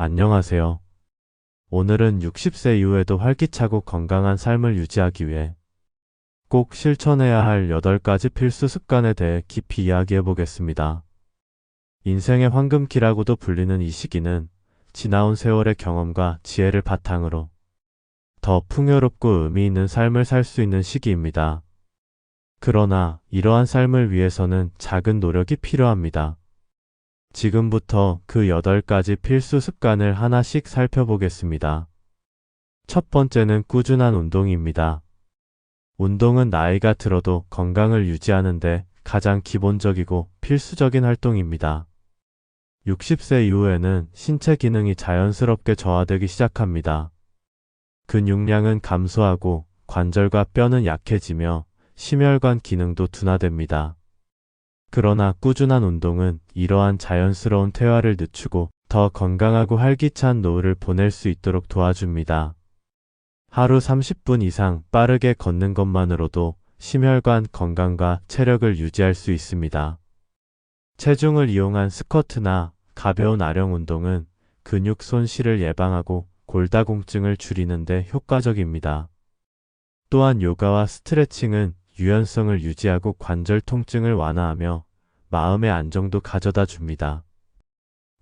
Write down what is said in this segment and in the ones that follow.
안녕하세요. 오늘은 60세 이후에도 활기차고 건강한 삶을 유지하기 위해 꼭 실천해야 할 8가지 필수 습관에 대해 깊이 이야기해 보겠습니다. 인생의 황금기라고도 불리는 이 시기는 지나온 세월의 경험과 지혜를 바탕으로 더 풍요롭고 의미 있는 삶을 살 수 있는 시기입니다. 그러나 이러한 삶을 위해서는 작은 노력이 필요합니다. 지금부터 그 8가지 필수 습관을 하나씩 살펴보겠습니다. 첫 번째는 꾸준한 운동입니다. 운동은 나이가 들어도 건강을 유지하는데 가장 기본적이고 필수적인 활동입니다. 60세 이후에는 신체 기능이 자연스럽게 저하되기 시작합니다. 근육량은 감소하고 관절과 뼈는 약해지며 심혈관 기능도 둔화됩니다. 그러나 꾸준한 운동은 이러한 자연스러운 퇴화를 늦추고 더 건강하고 활기찬 노후를 보낼 수 있도록 도와줍니다. 하루 30분 이상 빠르게 걷는 것만으로도 심혈관 건강과 체력을 유지할 수 있습니다. 체중을 이용한 스쿼트나 가벼운 아령 운동은 근육 손실을 예방하고 골다공증을 줄이는 데 효과적입니다. 또한 요가와 스트레칭은 유연성을 유지하고 관절 통증을 완화하며 마음의 안정도 가져다 줍니다.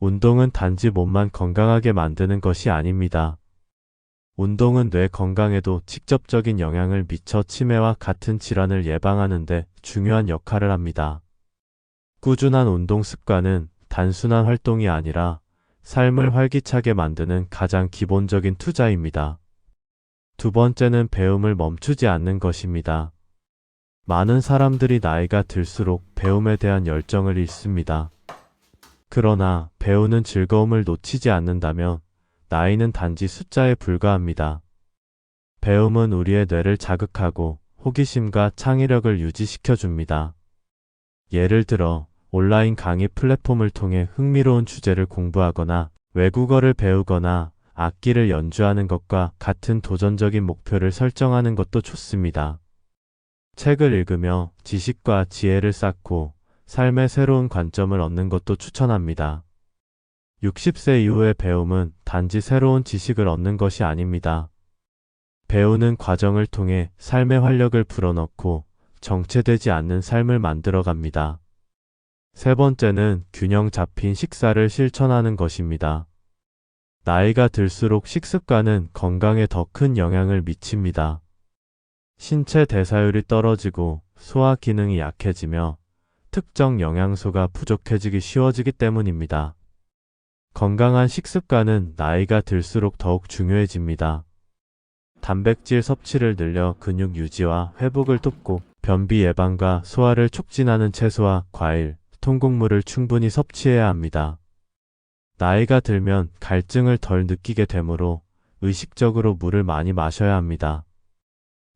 운동은 단지 몸만 건강하게 만드는 것이 아닙니다. 운동은 뇌 건강에도 직접적인 영향을 미쳐 치매와 같은 질환을 예방하는 데 중요한 역할을 합니다. 꾸준한 운동 습관은 단순한 활동이 아니라 삶을 활기차게 만드는 가장 기본적인 투자입니다. 두 번째는 배움을 멈추지 않는 것입니다. 많은 사람들이 나이가 들수록 배움에 대한 열정을 잃습니다. 그러나 배우는 즐거움을 놓치지 않는다면 나이는 단지 숫자에 불과합니다. 배움은 우리의 뇌를 자극하고 호기심과 창의력을 유지시켜 줍니다. 예를 들어 온라인 강의 플랫폼을 통해 흥미로운 주제를 공부하거나 외국어를 배우거나 악기를 연주하는 것과 같은 도전적인 목표를 설정하는 것도 좋습니다. 책을 읽으며 지식과 지혜를 쌓고 삶의 새로운 관점을 얻는 것도 추천합니다. 60세 이후의 배움은 단지 새로운 지식을 얻는 것이 아닙니다. 배우는 과정을 통해 삶의 활력을 불어넣고 정체되지 않는 삶을 만들어갑니다. 세 번째는 균형 잡힌 식사를 실천하는 것입니다. 나이가 들수록 식습관은 건강에 더 큰 영향을 미칩니다. 신체 대사율이 떨어지고 소화 기능이 약해지며 특정 영양소가 부족해지기 쉬워지기 때문입니다. 건강한 식습관은 나이가 들수록 더욱 중요해집니다. 단백질 섭취를 늘려 근육 유지와 회복을 돕고 변비 예방과 소화를 촉진하는 채소와 과일, 통곡물을 충분히 섭취해야 합니다. 나이가 들면 갈증을 덜 느끼게 되므로 의식적으로 물을 많이 마셔야 합니다.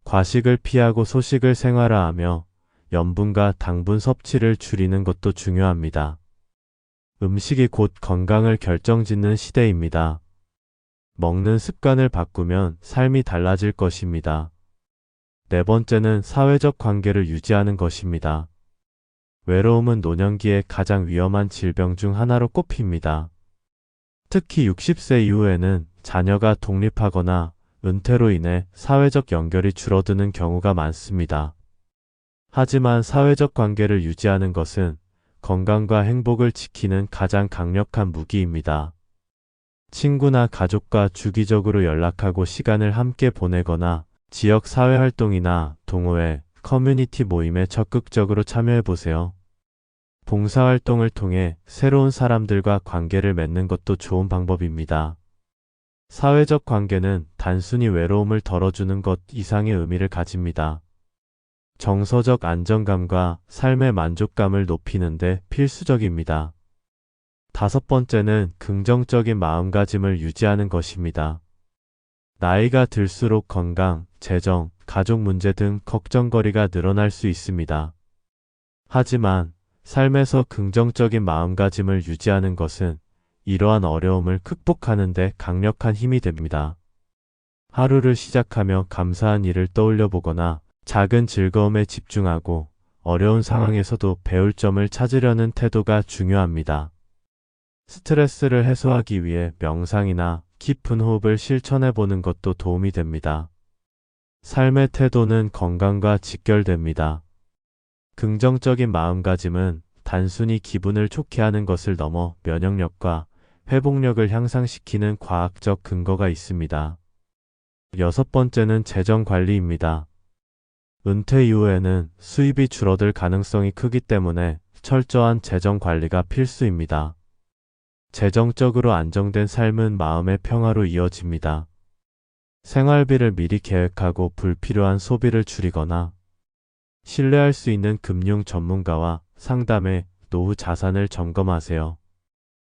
과식을 피하고 소식을 생활화하며 염분과 당분 섭취를 줄이는 것도 중요합니다. 음식이 곧 건강을 결정짓는 시대입니다. 먹는 습관을 바꾸면 삶이 달라질 것입니다. 네 번째는 사회적 관계를 유지하는 것입니다. 외로움은 노년기의 가장 위험한 질병 중 하나로 꼽힙니다. 특히 60세 이후에는 자녀가 독립하거나 은퇴로 인해 사회적 연결이 줄어드는 경우가 많습니다. 하지만 사회적 관계를 유지하는 것은 건강과 행복을 지키는 가장 강력한 무기입니다. 친구나 가족과 주기적으로 연락하고 시간을 함께 보내거나 지역 사회활동이나 동호회, 커뮤니티 모임에 적극적으로 참여해보세요. 봉사활동을 통해 새로운 사람들과 관계를 맺는 것도 좋은 방법입니다. 사회적 관계는 단순히 외로움을 덜어주는 것 이상의 의미를 가집니다. 정서적 안정감과 삶의 만족감을 높이는 데 필수적입니다. 다섯 번째는 긍정적인 마음가짐을 유지하는 것입니다. 나이가 들수록 건강, 재정, 가족 문제 등 걱정거리가 늘어날 수 있습니다. 하지만 삶에서 긍정적인 마음가짐을 유지하는 것은 이러한 어려움을 극복하는 데 강력한 힘이 됩니다. 하루를 시작하며 감사한 일을 떠올려 보거나 작은 즐거움에 집중하고 어려운 상황에서도 배울 점을 찾으려는 태도가 중요합니다. 스트레스를 해소하기 위해 명상이나 깊은 호흡을 실천해 보는 것도 도움이 됩니다. 삶의 태도는 건강과 직결됩니다. 긍정적인 마음가짐은 단순히 기분을 좋게 하는 것을 넘어 면역력과 회복력을 향상시키는 과학적 근거가 있습니다. 여섯 번째는 재정 관리입니다. 은퇴 이후에는 수입이 줄어들 가능성이 크기 때문에 철저한 재정 관리가 필수입니다. 재정적으로 안정된 삶은 마음의 평화로 이어집니다. 생활비를 미리 계획하고 불필요한 소비를 줄이거나 신뢰할 수 있는 금융 전문가와 상담해 노후 자산을 점검하세요.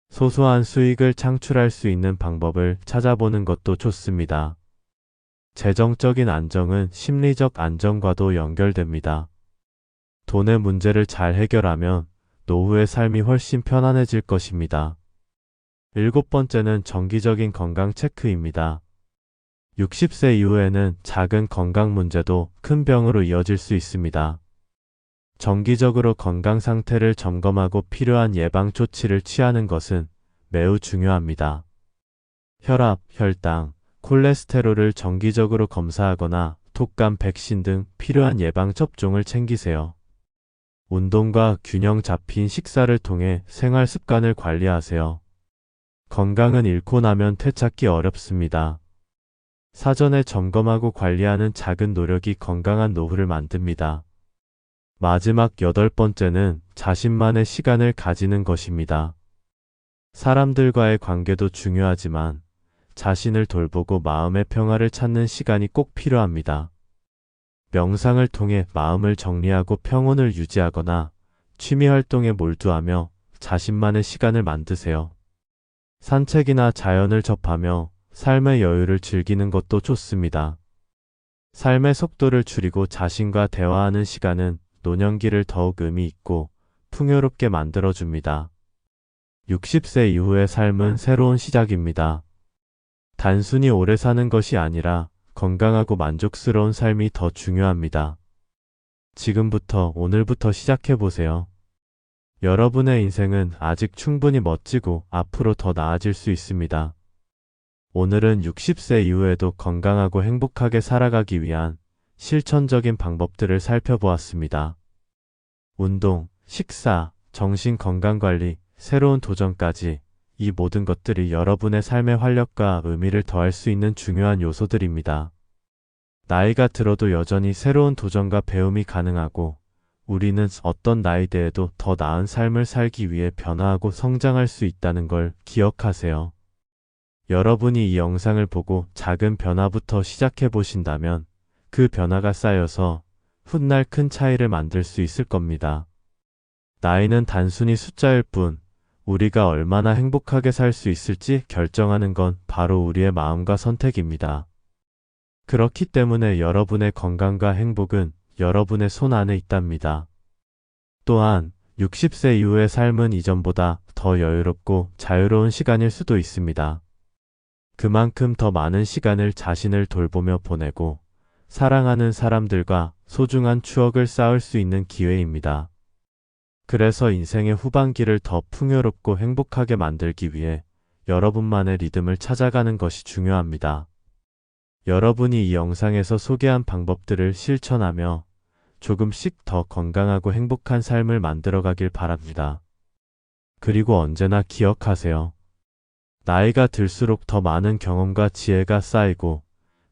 소소한 수익을 창출할 수 있는 방법을 찾아보는 것도 좋습니다. 재정적인 안정은 심리적 안정과도 연결됩니다. 돈의 문제를 잘 해결하면 노후의 삶이 훨씬 편안해질 것입니다. 일곱 번째는 정기적인 건강 체크입니다. 60세 이후에는 작은 건강 문제도 큰 병으로 이어질 수 있습니다. 정기적으로 건강 상태를 점검하고 필요한 예방 조치를 취하는 것은 매우 중요합니다. 혈압, 혈당, 콜레스테롤을 정기적으로 검사하거나 독감 백신 등 필요한 예방 접종을 챙기세요. 운동과 균형 잡힌 식사를 통해 생활 습관을 관리하세요. 건강은 잃고 나면 되찾기 어렵습니다. 사전에 점검하고 관리하는 작은 노력이 건강한 노후를 만듭니다. 마지막 여덟 번째는 자신만의 시간을 가지는 것입니다. 사람들과의 관계도 중요하지만 자신을 돌보고 마음의 평화를 찾는 시간이 꼭 필요합니다. 명상을 통해 마음을 정리하고 평온을 유지하거나 취미 활동에 몰두하며 자신만의 시간을 만드세요. 산책이나 자연을 접하며 삶의 여유를 즐기는 것도 좋습니다. 삶의 속도를 줄이고 자신과 대화하는 시간은 노년기를 더욱 의미 있고 풍요롭게 만들어줍니다. 60세 이후의 삶은 새로운 시작입니다. 단순히 오래 사는 것이 아니라 건강하고 만족스러운 삶이 더 중요합니다. 지금부터 오늘부터 시작해보세요. 여러분의 인생은 아직 충분히 멋지고 앞으로 더 나아질 수 있습니다. 오늘은 60세 이후에도 건강하고 행복하게 살아가기 위한 실천적인 방법들을 살펴보았습니다. 운동, 식사, 정신 건강관리, 새로운 도전까지 이 모든 것들이 여러분의 삶의 활력과 의미를 더할 수 있는 중요한 요소들입니다. 나이가 들어도 여전히 새로운 도전과 배움이 가능하고 우리는 어떤 나이대에도 더 나은 삶을 살기 위해 변화하고 성장할 수 있다는 걸 기억하세요. 여러분이 이 영상을 보고 작은 변화부터 시작해 보신다면 그 변화가 쌓여서 훗날 큰 차이를 만들 수 있을 겁니다. 나이는 단순히 숫자일 뿐 우리가 얼마나 행복하게 살 수 있을지 결정하는 건 바로 우리의 마음과 선택입니다. 그렇기 때문에 여러분의 건강과 행복은 여러분의 손 안에 있답니다. 또한 60세 이후의 삶은 이전보다 더 여유롭고 자유로운 시간일 수도 있습니다. 그만큼 더 많은 시간을 자신을 돌보며 보내고 사랑하는 사람들과 소중한 추억을 쌓을 수 있는 기회입니다. 그래서 인생의 후반기를 더 풍요롭고 행복하게 만들기 위해 여러분만의 리듬을 찾아가는 것이 중요합니다. 여러분이 이 영상에서 소개한 방법들을 실천하며 조금씩 더 건강하고 행복한 삶을 만들어가길 바랍니다. 그리고 언제나 기억하세요. 나이가 들수록 더 많은 경험과 지혜가 쌓이고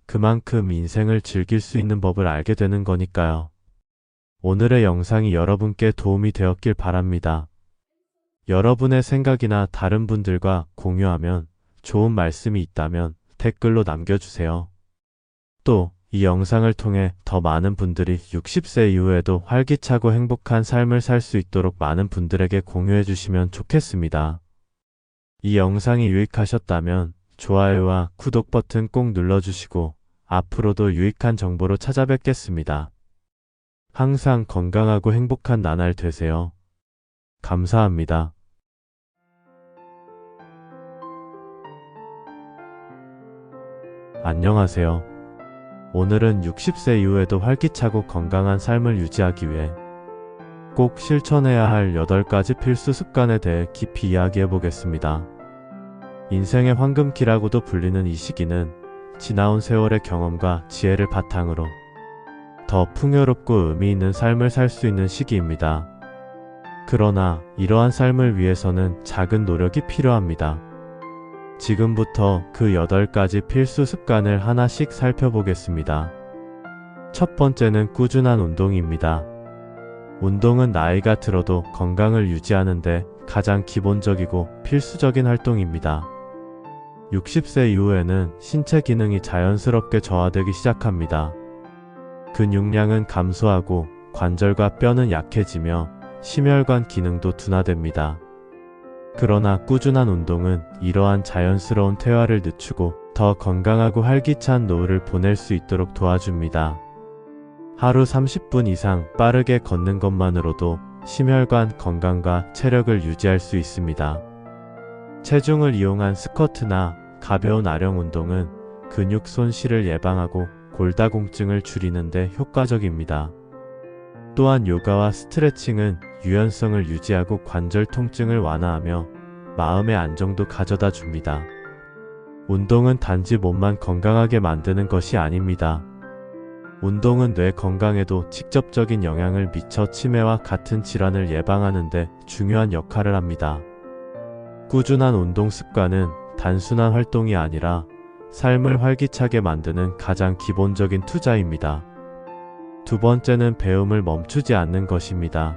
그만큼 인생을 즐길 수 있는 법을 알게 되는 거니까요. 오늘의 영상이 여러분께 도움이 되었길 바랍니다. 여러분의 생각이나 다른 분들과 공유하면 좋은 말씀이 있다면 댓글로 남겨주세요. 또 이 영상을 통해 더 많은 분들이 60세 이후에도 활기차고 행복한 삶을 살 수 있도록 많은 분들에게 공유해 주시면 좋겠습니다. 이 영상이 유익하셨다면 좋아요와 구독 버튼 꼭 눌러주시고 앞으로도 유익한 정보로 찾아뵙겠습니다. 항상 건강하고 행복한 나날 되세요. 감사합니다. 안녕하세요. 오늘은 60세 이후에도 활기차고 건강한 삶을 유지하기 위해 꼭 실천해야 할 8가지 필수 습관에 대해 깊이 이야기해 보겠습니다. 인생의 황금기라고도 불리는 이 시기는 지나온 세월의 경험과 지혜를 바탕으로 더 풍요롭고 의미 있는 삶을 살 수 있는 시기입니다. 그러나 이러한 삶을 위해서는 작은 노력이 필요합니다. 지금부터 그 8가지 필수 습관을 하나씩 살펴보겠습니다. 첫 번째는 꾸준한 운동입니다. 운동은 나이가 들어도 건강을 유지하는데 가장 기본적이고 필수적인 활동입니다. 60세 이후에는 신체 기능이 자연스럽게 저하되기 시작합니다. 근육량은 감소하고 관절과 뼈는 약해지며 심혈관 기능도 둔화됩니다. 그러나 꾸준한 운동은 이러한 자연스러운 퇴화를 늦추고 더 건강하고 활기찬 노후를 보낼 수 있도록 도와줍니다. 하루 30분 이상 빠르게 걷는 것만으로도 심혈관 건강과 체력을 유지할 수 있습니다. 체중을 이용한 스쿼트나 가벼운 아령 운동은 근육 손실을 예방하고 골다공증을 줄이는 데 효과적입니다. 또한 요가와 스트레칭은 유연성을 유지하고 관절 통증을 완화하며 마음의 안정도 가져다 줍니다. 운동은 단지 몸만 건강하게 만드는 것이 아닙니다. 운동은 뇌 건강에도 직접적인 영향을 미쳐 치매와 같은 질환을 예방하는 데 중요한 역할을 합니다. 꾸준한 운동 습관은 단순한 활동이 아니라 삶을 활기차게 만드는 가장 기본적인 투자입니다. 두 번째는 배움을 멈추지 않는 것입니다.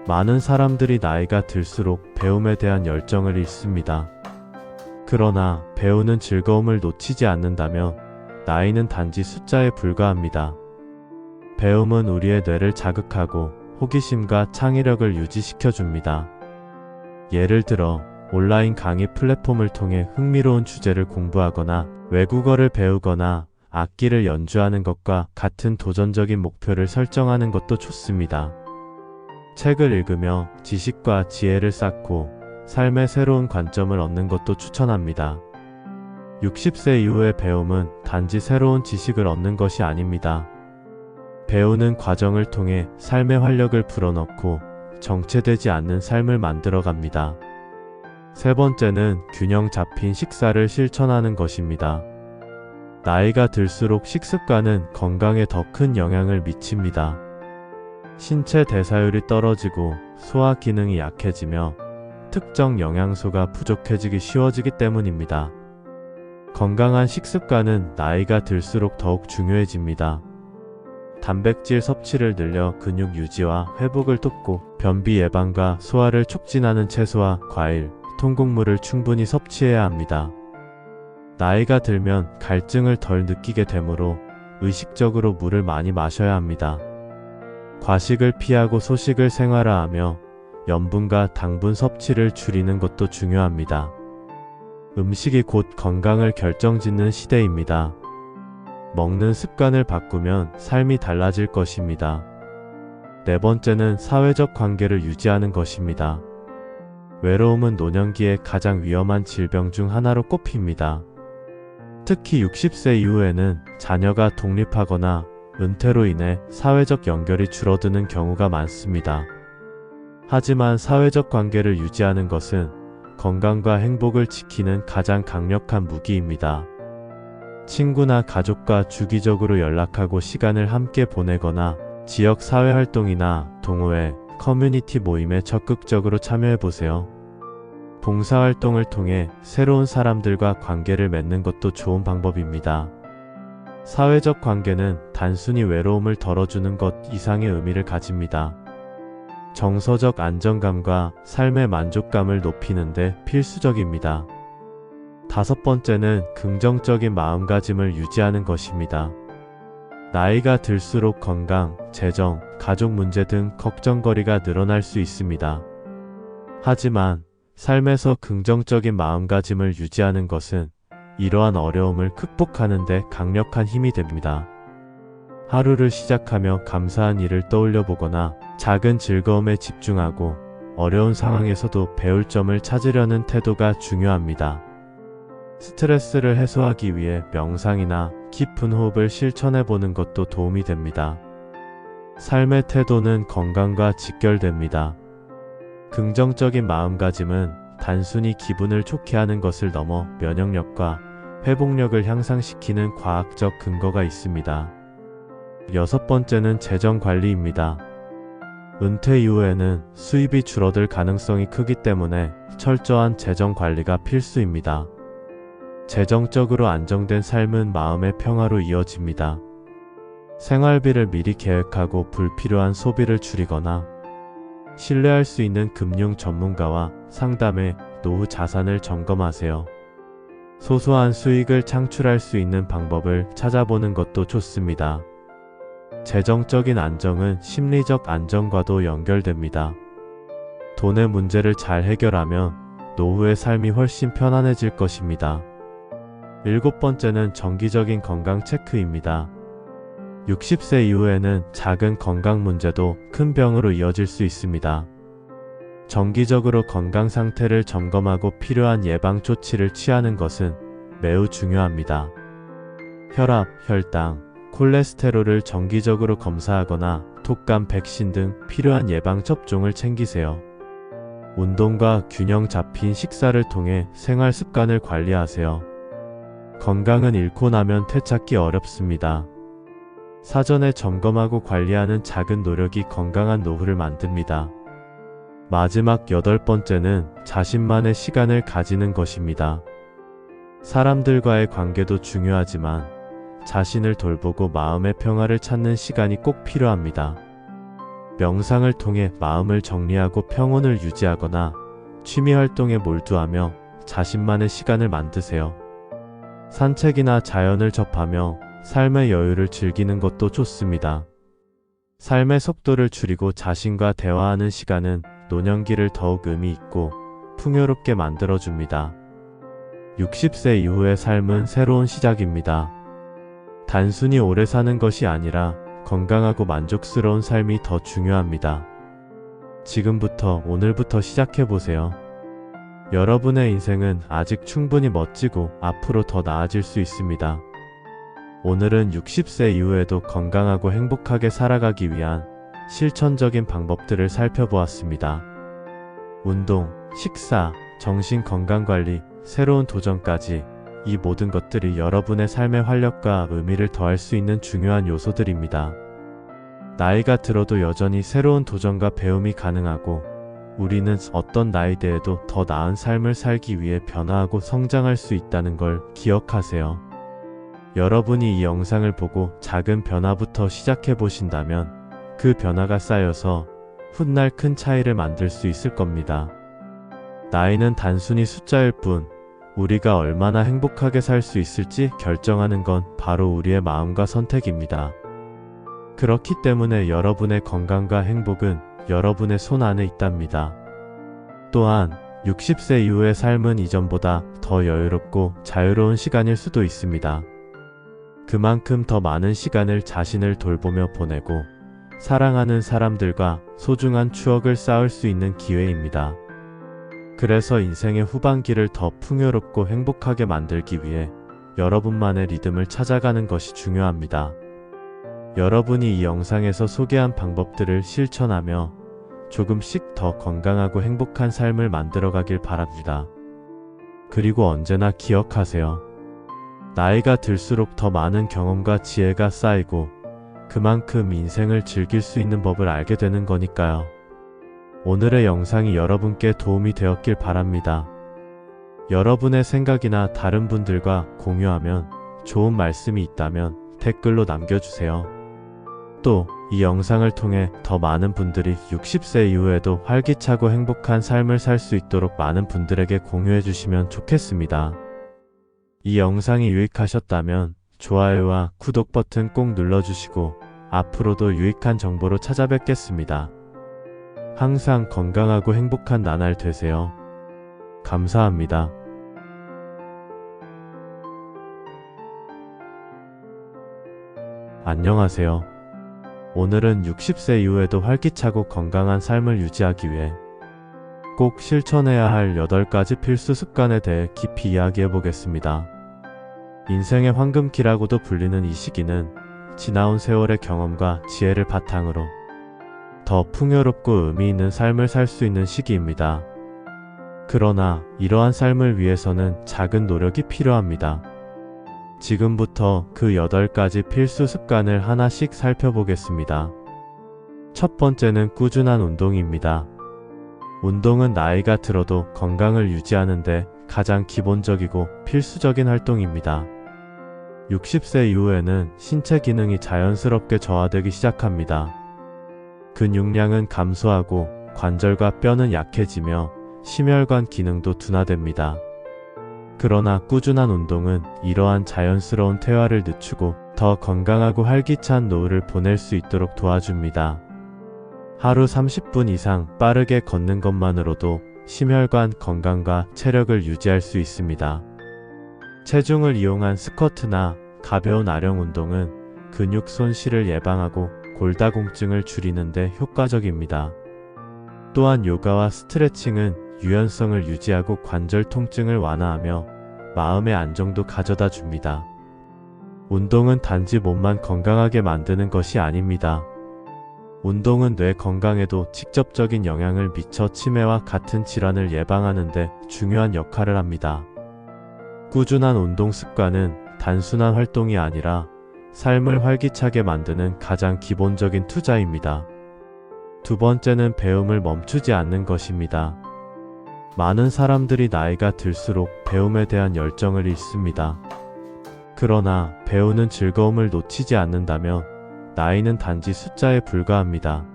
많은 사람들이 나이가 들수록 배움에 대한 열정을 잃습니다. 그러나 배우는 즐거움을 놓치지 않는다면 나이는 단지 숫자에 불과합니다. 배움은 우리의 뇌를 자극하고 호기심과 창의력을 유지시켜 줍니다. 예를 들어 온라인 강의 플랫폼을 통해 흥미로운 주제를 공부하거나 외국어를 배우거나 악기를 연주하는 것과 같은 도전적인 목표를 설정하는 것도 좋습니다. 책을 읽으며 지식과 지혜를 쌓고 삶의 새로운 관점을 얻는 것도 추천합니다. 60세 이후의 배움은 단지 새로운 지식을 얻는 것이 아닙니다. 배우는 과정을 통해 삶의 활력을 불어넣고 정체되지 않는 삶을 만들어갑니다. 세 번째는 균형 잡힌 식사를 실천하는 것입니다. 나이가 들수록 식습관은 건강에 더 큰 영향을 미칩니다. 신체 대사율이 떨어지고 소화 기능이 약해지며 특정 영양소가 부족해지기 쉬워지기 때문입니다. 건강한 식습관은 나이가 들수록 더욱 중요해집니다. 단백질 섭취를 늘려 근육 유지와 회복을 돕고 변비 예방과 소화를 촉진하는 채소와 과일, 통곡물을 충분히 섭취해야 합니다. 나이가 들면 갈증을 덜 느끼게 되므로 의식적으로 물을 많이 마셔야 합니다. 과식을 피하고 소식을 생활화하며 염분과 당분 섭취를 줄이는 것도 중요합니다. 음식이 곧 건강을 결정짓는 시대입니다. 먹는 습관을 바꾸면 삶이 달라질 것입니다. 네 번째는 사회적 관계를 유지하는 것입니다. 외로움은 노년기의 가장 위험한 질병 중 하나로 꼽힙니다. 특히 60세 이후에는 자녀가 독립하거나 은퇴로 인해 사회적 연결이 줄어드는 경우가 많습니다. 하지만 사회적 관계를 유지하는 것은 건강과 행복을 지키는 가장 강력한 무기입니다. 친구나 가족과 주기적으로 연락하고 시간을 함께 보내거나 지역 사회활동이나 동호회, 커뮤니티 모임에 적극적으로 참여해보세요. 봉사활동을 통해 새로운 사람들과 관계를 맺는 것도 좋은 방법입니다. 사회적 관계는 단순히 외로움을 덜어주는 것 이상의 의미를 가집니다. 정서적 안정감과 삶의 만족감을 높이는 데 필수적입니다. 다섯 번째는 긍정적인 마음가짐을 유지하는 것입니다. 나이가 들수록 건강, 재정, 가족 문제 등 걱정거리가 늘어날 수 있습니다. 하지만 삶에서 긍정적인 마음가짐을 유지하는 것은 이러한 어려움을 극복하는 데 강력한 힘이 됩니다. 하루를 시작하며 감사한 일을 떠올려 보거나 작은 즐거움에 집중하고 어려운 상황에서도 배울 점을 찾으려는 태도가 중요합니다. 스트레스를 해소하기 위해 명상이나 깊은 호흡을 실천해 보는 것도 도움이 됩니다. 삶의 태도는 건강과 직결됩니다. 긍정적인 마음가짐은 단순히 기분을 좋게 하는 것을 넘어 면역력과 회복력을 향상시키는 과학적 근거가 있습니다. 여섯 번째는 재정 관리입니다. 은퇴 이후에는 수입이 줄어들 가능성이 크기 때문에 철저한 재정 관리가 필수입니다. 재정적으로 안정된 삶은 마음의 평화로 이어집니다. 생활비를 미리 계획하고 불필요한 소비를 줄이거나 신뢰할 수 있는 금융 전문가와 상담해 노후 자산을 점검하세요. 소소한 수익을 창출할 수 있는 방법을 찾아보는 것도 좋습니다. 재정적인 안정은 심리적 안정과도 연결됩니다. 돈의 문제를 잘 해결하면 노후의 삶이 훨씬 편안해질 것입니다. 일곱 번째는 정기적인 건강 체크입니다. 60세 이후에는 작은 건강 문제도 큰 병으로 이어질 수 있습니다. 정기적으로 건강 상태를 점검하고 필요한 예방 조치를 취하는 것은 매우 중요합니다. 혈압, 혈당, 콜레스테롤을 정기적으로 검사하거나 독감 백신 등 필요한 예방 접종을 챙기세요. 운동과 균형 잡힌 식사를 통해 생활 습관을 관리하세요. 건강은 잃고 나면 되찾기 어렵습니다. 사전에 점검하고 관리하는 작은 노력이 건강한 노후를 만듭니다. 마지막 여덟 번째는 자신만의 시간을 가지는 것입니다. 사람들과의 관계도 중요하지만 자신을 돌보고 마음의 평화를 찾는 시간이 꼭 필요합니다. 명상을 통해 마음을 정리하고 평온을 유지하거나 취미 활동에 몰두하며 자신만의 시간을 만드세요. 산책이나 자연을 접하며 삶의 여유를 즐기는 것도 좋습니다. 삶의 속도를 줄이고 자신과 대화하는 시간은 노년기를 더욱 의미 있고 풍요롭게 만들어줍니다. 60세 이후의 삶은 새로운 시작입니다. 단순히 오래 사는 것이 아니라 건강하고 만족스러운 삶이 더 중요합니다. 지금부터 오늘부터 시작해보세요. 여러분의 인생은 아직 충분히 멋지고 앞으로 더 나아질 수 있습니다. 오늘은 60세 이후에도 건강하고 행복하게 살아가기 위한 실천적인 방법들을 살펴보았습니다. 운동, 식사, 정신건강관리, 새로운 도전까지 이 모든 것들이 여러분의 삶의 활력과 의미를 더할 수 있는 중요한 요소들입니다. 나이가 들어도 여전히 새로운 도전과 배움이 가능하고 우리는 어떤 나이대에도 더 나은 삶을 살기 위해 변화하고 성장할 수 있다는 걸 기억하세요. 여러분이 이 영상을 보고 작은 변화부터 시작해 보신다면 그 변화가 쌓여서 훗날 큰 차이를 만들 수 있을 겁니다. 나이는 단순히 숫자일 뿐 우리가 얼마나 행복하게 살 수 있을지 결정하는 건 바로 우리의 마음과 선택입니다. 그렇기 때문에 여러분의 건강과 행복은 여러분의 손 안에 있답니다. 또한 60세 이후의 삶은 이전보다 더 여유롭고 자유로운 시간일 수도 있습니다. 그만큼 더 많은 시간을 자신을 돌보며 보내고 사랑하는 사람들과 소중한 추억을 쌓을 수 있는 기회입니다. 그래서 인생의 후반기를 더 풍요롭고 행복하게 만들기 위해 여러분만의 리듬을 찾아가는 것이 중요합니다. 여러분이 이 영상에서 소개한 방법들을 실천하며 조금씩 더 건강하고 행복한 삶을 만들어가길 바랍니다. 그리고 언제나 기억하세요. 나이가 들수록 더 많은 경험과 지혜가 쌓이고 그만큼 인생을 즐길 수 있는 법을 알게 되는 거니까요. 오늘의 영상이 여러분께 도움이 되었길 바랍니다. 여러분의 생각이나 다른 분들과 공유하면 좋은 말씀이 있다면 댓글로 남겨주세요. 또 이 영상을 통해 더 많은 분들이 60세 이후에도 활기차고 행복한 삶을 살 수 있도록 많은 분들에게 공유해 주시면 좋겠습니다. 이 영상이 유익하셨다면 좋아요와 구독 버튼 꼭 눌러주시고 앞으로도 유익한 정보로 찾아뵙겠습니다. 항상 건강하고 행복한 나날 되세요. 감사합니다. 안녕하세요. 오늘은 60세 이후에도 활기차고 건강한 삶을 유지하기 위해 꼭 실천해야 할 8가지 필수 습관에 대해 깊이 이야기해 보겠습니다. 인생의 황금기라고도 불리는 이 시기는 지나온 세월의 경험과 지혜를 바탕으로 더 풍요롭고 의미 있는 삶을 살 수 있는 시기입니다. 그러나 이러한 삶을 위해서는 작은 노력이 필요합니다. 지금부터 그 8가지 필수 습관을 하나씩 살펴보겠습니다. 첫 번째는 꾸준한 운동입니다. 운동은 나이가 들어도 건강을 유지하는데 가장 기본적이고 필수적인 활동입니다. 60세 이후에는 신체 기능이 자연스럽게 저하되기 시작합니다. 근육량은 감소하고 관절과 뼈는 약해지며 심혈관 기능도 둔화됩니다. 그러나 꾸준한 운동은 이러한 자연스러운 퇴화를 늦추고 더 건강하고 활기찬 노후를 보낼 수 있도록 도와줍니다. 하루 30분 이상 빠르게 걷는 것만으로도 심혈관 건강과 체력을 유지할 수 있습니다. 체중을 이용한 스쿼트나 가벼운 아령 운동은 근육 손실을 예방하고 골다공증을 줄이는 데 효과적입니다. 또한 요가와 스트레칭은 유연성을 유지하고 관절 통증을 완화하며 마음의 안정도 가져다 줍니다. 운동은 단지 몸만 건강하게 만드는 것이 아닙니다. 운동은 뇌 건강에도 직접적인 영향을 미쳐 치매와 같은 질환을 예방하는 데 중요한 역할을 합니다. 꾸준한 운동 습관은 단순한 활동이 아니라 삶을 활기차게 만드는 가장 기본적인 투자입니다. 두 번째는 배움을 멈추지 않는 것입니다. 많은 사람들이 나이가 들수록 배움에 대한 열정을 잃습니다. 그러나 배우는 즐거움을 놓치지 않는다면 나이는 단지 숫자에 불과합니다.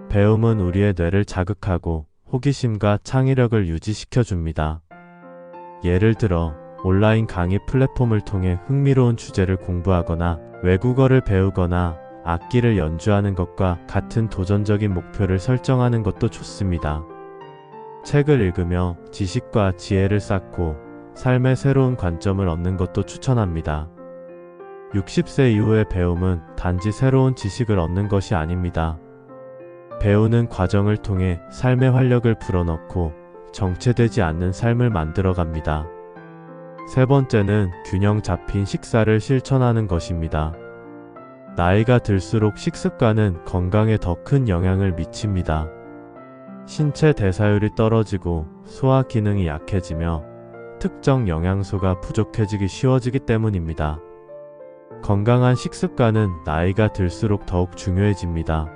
배움은 우리의 뇌를 자극하고 호기심과 창의력을 유지시켜 줍니다. 예를 들어 온라인 강의 플랫폼을 통해 흥미로운 주제를 공부하거나 외국어를 배우거나 악기를 연주하는 것과 같은 도전적인 목표를 설정하는 것도 좋습니다. 책을 읽으며 지식과 지혜를 쌓고 삶의 새로운 관점을 얻는 것도 추천합니다. 60세 이후의 배움은 단지 새로운 지식을 얻는 것이 아닙니다. 배우는 과정을 통해 삶의 활력을 불어넣고 정체되지 않는 삶을 만들어갑니다. 세 번째는 균형 잡힌 식사를 실천하는 것입니다. 나이가 들수록 식습관은 건강에 더 큰 영향을 미칩니다. 신체 대사율이 떨어지고 소화 기능이 약해지며 특정 영양소가 부족해지기 쉬워지기 때문입니다. 건강한 식습관은 나이가 들수록 더욱 중요해집니다.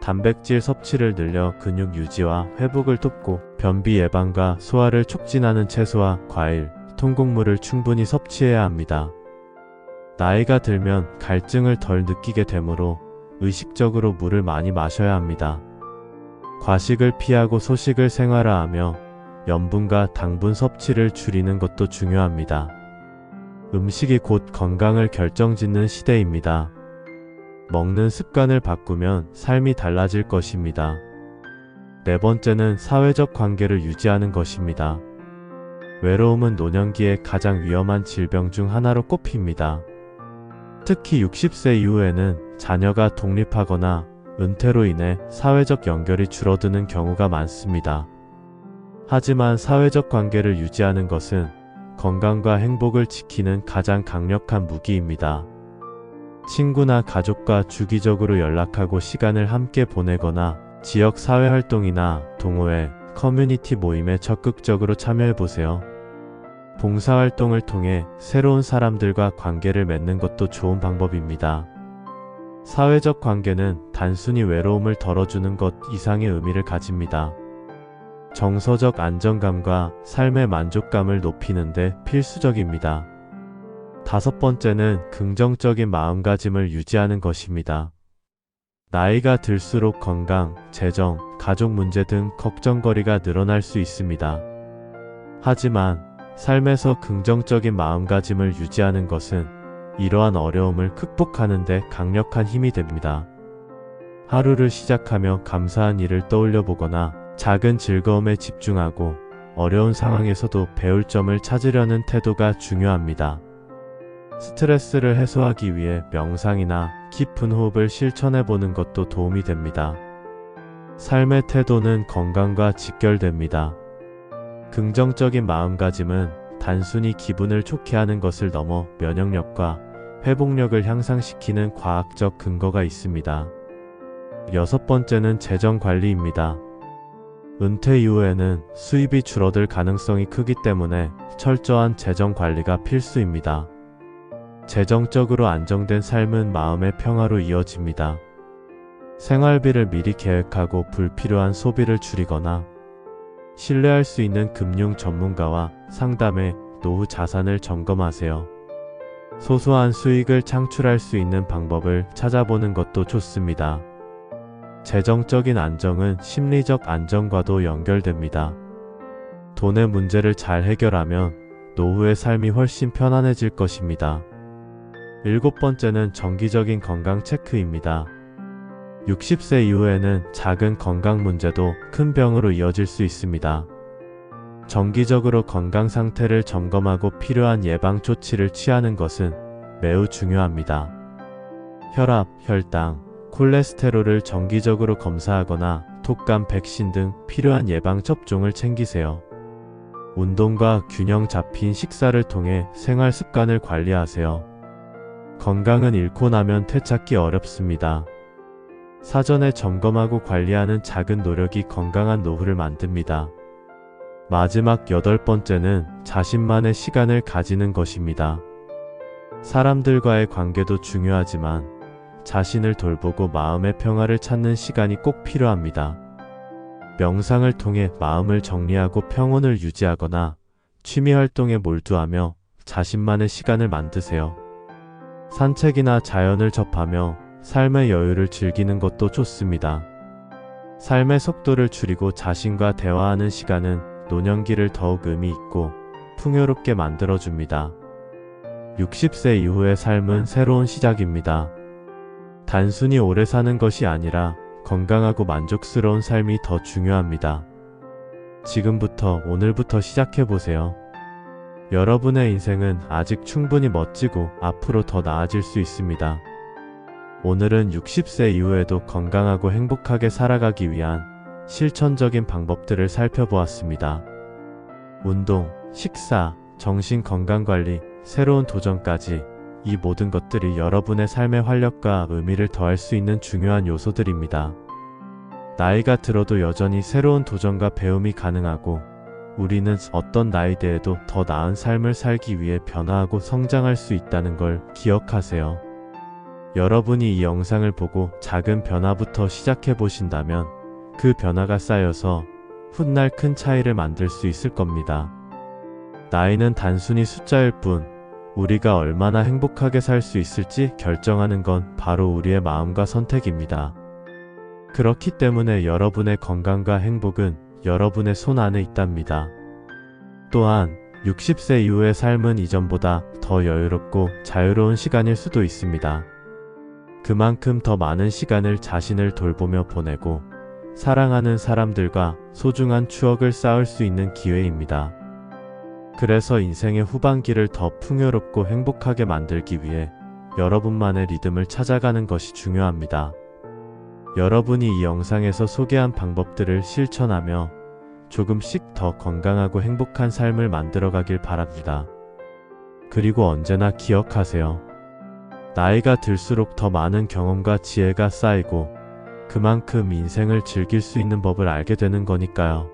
단백질 섭취를 늘려 근육 유지와 회복을 돕고 변비 예방과 소화를 촉진하는 채소와 과일, 통곡물을 충분히 섭취해야 합니다. 나이가 들면 갈증을 덜 느끼게 되므로 의식적으로 물을 많이 마셔야 합니다. 과식을 피하고 소식을 생활화하며 염분과 당분 섭취를 줄이는 것도 중요합니다. 음식이 곧 건강을 결정짓는 시대입니다. 먹는 습관을 바꾸면 삶이 달라질 것입니다. 네 번째는 사회적 관계를 유지하는 것입니다. 외로움은 노년기의 가장 위험한 질병 중 하나로 꼽힙니다. 특히 60세 이후에는 자녀가 독립하거나 은퇴로 인해 사회적 연결이 줄어드는 경우가 많습니다. 하지만 사회적 관계를 유지하는 것은 건강과 행복을 지키는 가장 강력한 무기입니다. 친구나 가족과 주기적으로 연락하고 시간을 함께 보내거나 지역 사회활동이나 동호회, 커뮤니티 모임에 적극적으로 참여해보세요. 봉사활동을 통해 새로운 사람들과 관계를 맺는 것도 좋은 방법입니다. 사회적 관계는 단순히 외로움을 덜어주는 것 이상의 의미를 가집니다. 정서적 안정감과 삶의 만족감을 높이는 데 필수적입니다. 다섯 번째는 긍정적인 마음가짐을 유지하는 것입니다. 나이가 들수록 건강, 재정, 가족 문제 등 걱정거리가 늘어날 수 있습니다. 하지만 삶에서 긍정적인 마음가짐을 유지하는 것은 이러한 어려움을 극복하는 데 강력한 힘이 됩니다. 하루를 시작하며 감사한 일을 떠올려 보거나 작은 즐거움에 집중하고 어려운 상황에서도 배울 점을 찾으려는 태도가 중요합니다. 스트레스를 해소하기 위해 명상이나 깊은 호흡을 실천해 보는 것도 도움이 됩니다. 삶의 태도는 건강과 직결됩니다. 긍정적인 마음가짐은 단순히 기분을 좋게 하는 것을 넘어 면역력과 회복력을 향상시키는 과학적 근거가 있습니다. 여섯 번째는 재정 관리입니다. 은퇴 이후에는 수입이 줄어들 가능성이 크기 때문에 철저한 재정 관리가 필수입니다. 재정적으로 안정된 삶은 마음의 평화로 이어집니다. 생활비를 미리 계획하고 불필요한 소비를 줄이거나 신뢰할 수 있는 금융 전문가와 상담해 노후 자산을 점검하세요. 소소한 수익을 창출할 수 있는 방법을 찾아보는 것도 좋습니다. 재정적인 안정은 심리적 안정과도 연결됩니다. 돈의 문제를 잘 해결하면 노후의 삶이 훨씬 편안해질 것입니다. 일곱 번째는 정기적인 건강 체크입니다. 60세 이후에는 작은 건강 문제도 큰 병으로 이어질 수 있습니다. 정기적으로 건강 상태를 점검하고 필요한 예방 조치를 취하는 것은 매우 중요합니다. 혈압, 혈당, 콜레스테롤을 정기적으로 검사하거나 독감 백신 등 필요한 예방 접종을 챙기세요. 운동과 균형 잡힌 식사를 통해 생활 습관을 관리하세요. 건강은 잃고 나면 되찾기 어렵습니다. 사전에 점검하고 관리하는 작은 노력이 건강한 노후를 만듭니다. 마지막 여덟 번째는 자신만의 시간을 가지는 것입니다. 사람들과의 관계도 중요하지만 자신을 돌보고 마음의 평화를 찾는 시간이 꼭 필요합니다. 명상을 통해 마음을 정리하고 평온을 유지하거나 취미 활동에 몰두하며 자신만의 시간을 만드세요. 산책이나 자연을 접하며 삶의 여유를 즐기는 것도 좋습니다. 삶의 속도를 줄이고 자신과 대화하는 시간은 노년기를 더욱 의미 있고 풍요롭게 만들어줍니다. 60세 이후의 삶은 새로운 시작입니다. 단순히 오래 사는 것이 아니라 건강하고 만족스러운 삶이 더 중요합니다. 지금부터 오늘부터 시작해보세요. 여러분의 인생은 아직 충분히 멋지고 앞으로 더 나아질 수 있습니다. 오늘은 60세 이후에도 건강하고 행복하게 살아가기 위한 실천적인 방법들을 살펴보았습니다. 운동, 식사, 정신 건강관리, 새로운 도전까지 이 모든 것들이 여러분의 삶의 활력과 의미를 더할 수 있는 중요한 요소들입니다. 나이가 들어도 여전히 새로운 도전과 배움이 가능하고 우리는 어떤 나이대에도 더 나은 삶을 살기 위해 변화하고 성장할 수 있다는 걸 기억하세요. 여러분이 이 영상을 보고 작은 변화부터 시작해 보신다면 그 변화가 쌓여서 훗날 큰 차이를 만들 수 있을 겁니다. 나이는 단순히 숫자일 뿐 우리가 얼마나 행복하게 살 수 있을지 결정하는 건 바로 우리의 마음과 선택입니다. 그렇기 때문에 여러분의 건강과 행복은 여러분의 손 안에 있답니다. 또한 60세 이후의 삶은 이전보다 더 여유롭고 자유로운 시간일 수도 있습니다. 그만큼 더 많은 시간을 자신을 돌보며 보내고 사랑하는 사람들과 소중한 추억을 쌓을 수 있는 기회입니다. 그래서 인생의 후반기를 더 풍요롭고 행복하게 만들기 위해 여러분만의 리듬을 찾아가는 것이 중요합니다. 여러분이 이 영상에서 소개한 방법들을 실천하며 조금씩 더 건강하고 행복한 삶을 만들어가길 바랍니다. 그리고 언제나 기억하세요. 나이가 들수록 더 많은 경험과 지혜가 쌓이고 그만큼 인생을 즐길 수 있는 법을 알게 되는 거니까요.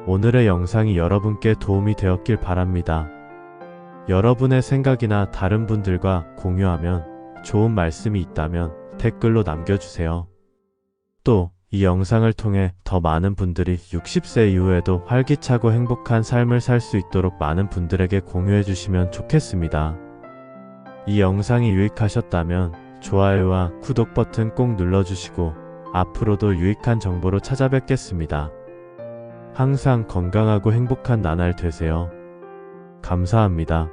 오늘의 영상이 여러분께 도움이 되었길 바랍니다. 여러분의 생각이나 다른 분들과 공유하면 좋은 말씀이 있다면 댓글로 남겨주세요. 또 이 영상을 통해 더 많은 분들이 60세 이후에도 활기차고 행복한 삶을 살 수 있도록 많은 분들에게 공유해 주시면 좋겠습니다. 이 영상이 유익하셨다면 좋아요와 구독 버튼 꼭 눌러주시고 앞으로도 유익한 정보로 찾아뵙겠습니다. 항상 건강하고 행복한 나날 되세요. 감사합니다.